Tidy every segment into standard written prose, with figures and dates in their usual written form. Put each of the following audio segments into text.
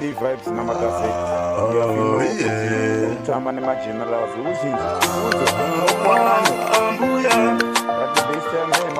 Deevybz na Makazet. Munyama ni generals uzinzi. But the best time they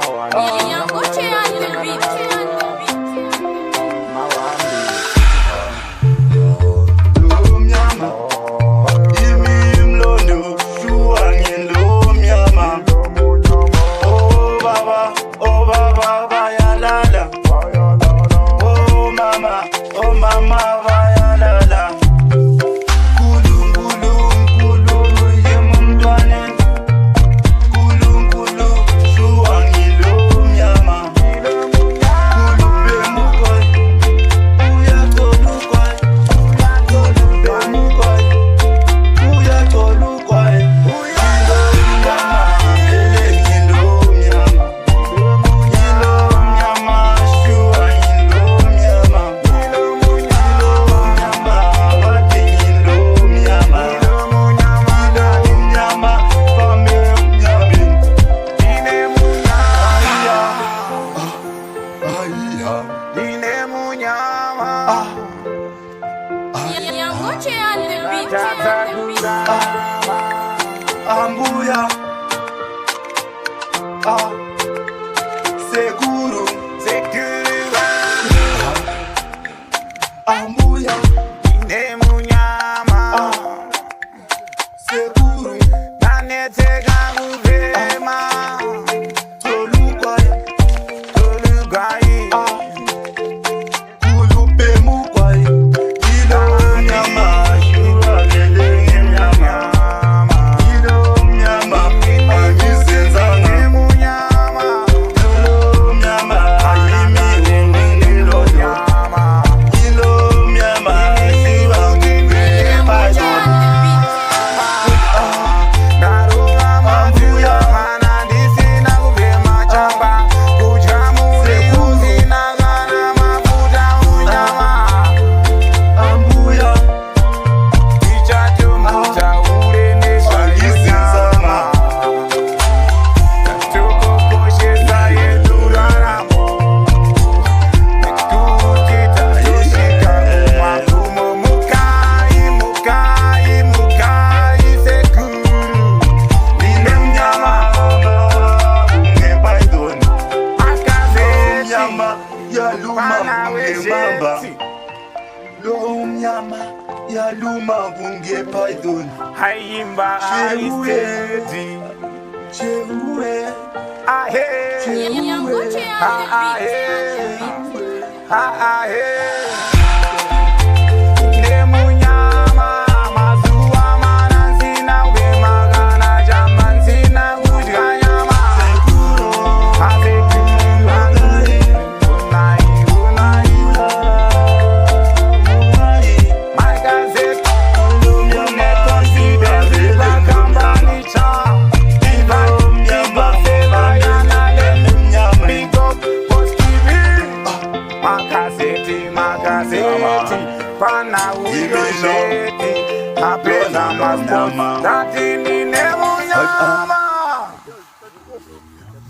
Ambuya, seguro, Ambuya, Munyama, seguro, nanetega muvema, tolukwai, tolugai, kulupe mukwai, ilo nyama, shura lele nyama. Yaluma bunge python Hayimba Aistedi Chewe Ahe Ahe Munyama Mazua Mananzina Wemagana Jamanzina Ujayama Makazet, Pana Uyosheti, Apena Mama, Tatini Munyama.